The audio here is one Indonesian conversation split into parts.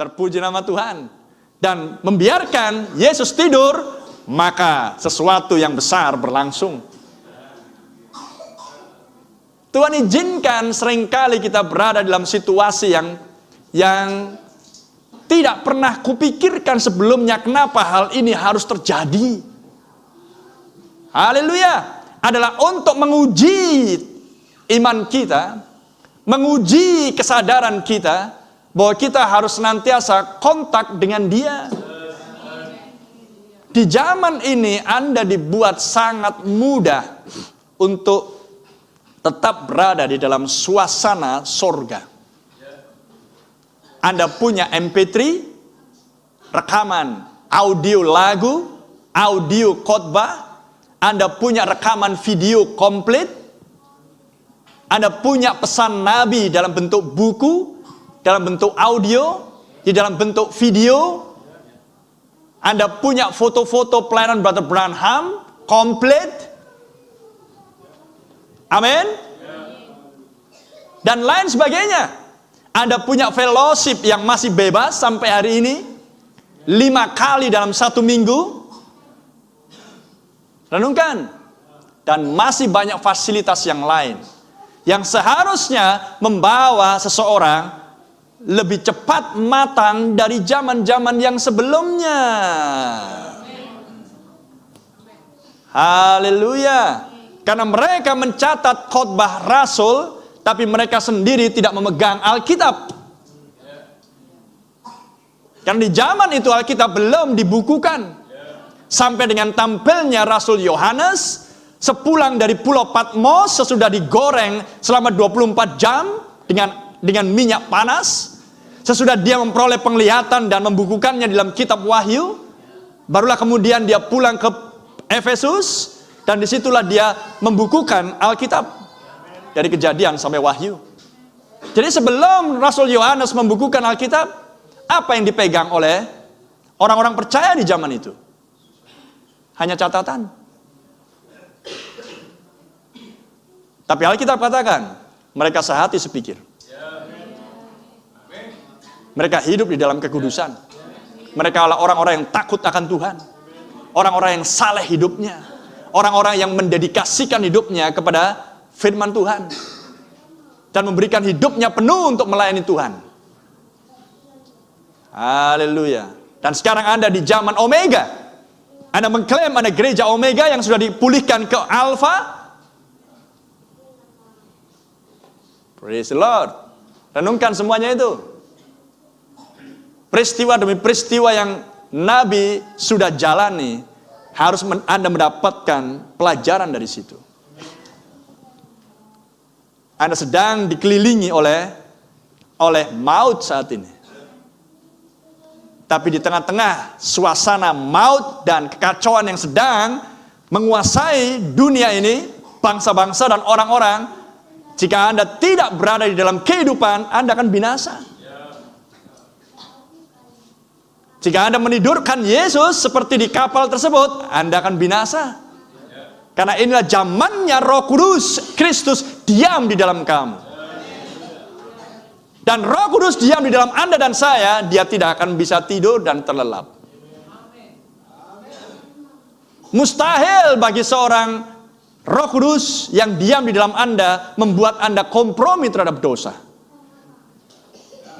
Terpuji nama Tuhan. Dan membiarkan Yesus tidur, maka sesuatu yang besar berlangsung. Tuhan izinkan seringkali kita berada dalam situasi yang tidak pernah kupikirkan sebelumnya kenapa hal ini harus terjadi. Haleluya. Adalah untuk menguji iman kita, menguji kesadaran kita, bahwa kita harus senantiasa kontak dengan Dia. Di zaman ini Anda dibuat sangat mudah untuk tetap berada di dalam suasana sorga. Anda punya MP3, rekaman audio lagu, audio khotbah. Anda punya rekaman video komplit. Anda punya pesan Nabi dalam bentuk buku, dalam bentuk audio, di dalam bentuk video. Anda punya foto-foto pelayanan Brother Branham komplit. Amin. Dan lain sebagainya. Anda punya fellowship yang masih bebas sampai hari ini, 5 kali dalam 1 minggu. Renungkan. Dan masih banyak fasilitas yang lain yang seharusnya membawa seseorang lebih cepat matang dari zaman-zaman yang sebelumnya. Haleluya. Karena mereka mencatat khotbah Rasul, tapi mereka sendiri tidak memegang Alkitab. Karena di zaman itu Alkitab belum dibukukan. Sampai dengan tampilnya Rasul Yohanes, sepulang dari Pulau Patmos, sesudah digoreng selama 24 jam dengan minyak panas, sesudah dia memperoleh penglihatan dan membukukannya dalam kitab Wahyu, barulah kemudian dia pulang ke Efesus, dan disitulah dia membukukan Alkitab dari Kejadian sampai Wahyu. Jadi sebelum Rasul Yohanes membukukan Alkitab, apa yang dipegang oleh orang-orang percaya di zaman itu? Hanya catatan. Tapi Alkitab katakan, mereka sehati sepikir. Mereka hidup di dalam kekudusan. Mereka adalah orang-orang yang takut akan Tuhan. Orang-orang yang saleh hidupnya. Orang-orang yang mendedikasikan hidupnya kepada firman Tuhan. Dan memberikan hidupnya penuh untuk melayani Tuhan. Haleluya. Dan sekarang Anda di zaman Omega. Anda mengklaim ada gereja Omega yang sudah dipulihkan ke Alpha. Praise the Lord. Renungkan semuanya itu. Peristiwa demi peristiwa yang Nabi sudah jalani, harus Anda mendapatkan pelajaran dari situ. Anda sedang dikelilingi oleh maut saat ini. Tapi di tengah-tengah suasana maut dan kekacauan yang sedang menguasai dunia ini, bangsa-bangsa dan orang-orang, jika Anda tidak berada di dalam kehidupan, Anda akan binasa. Jika Anda menidurkan Yesus seperti di kapal tersebut, Anda akan binasa. Karena inilah zamannya Roh Kudus, Kristus diam di dalam kamu. Dan Roh Kudus diam di dalam Anda dan saya, dia tidak akan bisa tidur dan terlelap. Mustahil bagi seorang Roh Kudus yang diam di dalam Anda membuat Anda kompromi terhadap dosa.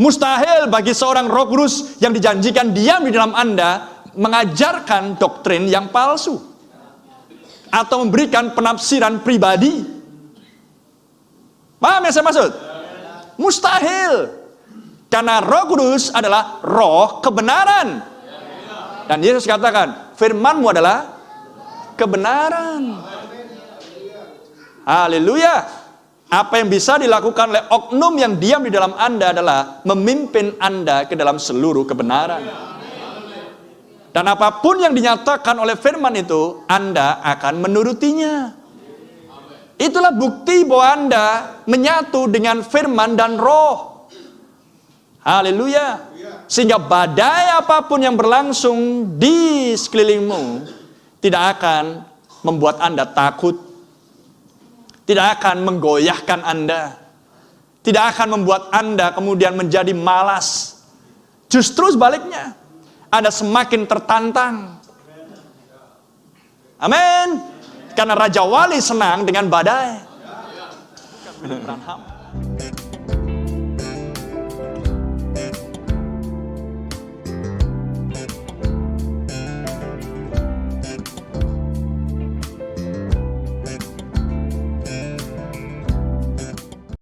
Mustahil bagi seorang Roh Kudus yang dijanjikan diam di dalam Anda mengajarkan doktrin yang palsu atau memberikan penafsiran pribadi. Paham yang saya maksud? Mustahil. Karena Roh Kudus adalah roh kebenaran. Dan Yesus katakan, firman-Mu adalah kebenaran. Haleluya. Apa yang bisa dilakukan oleh oknum yang diam di dalam Anda adalah memimpin Anda ke dalam seluruh kebenaran. Dan apapun yang dinyatakan oleh firman itu, Anda akan menurutinya. Itulah bukti bahwa Anda menyatu dengan firman dan roh. Haleluya. Sehingga badai apapun yang berlangsung di sekelilingmu tidak akan membuat Anda takut. Tidak akan menggoyahkan Anda. Tidak akan membuat Anda kemudian menjadi malas. Justru sebaliknya, Anda semakin tertantang. Amin. Karena Raja Wali senang dengan badai.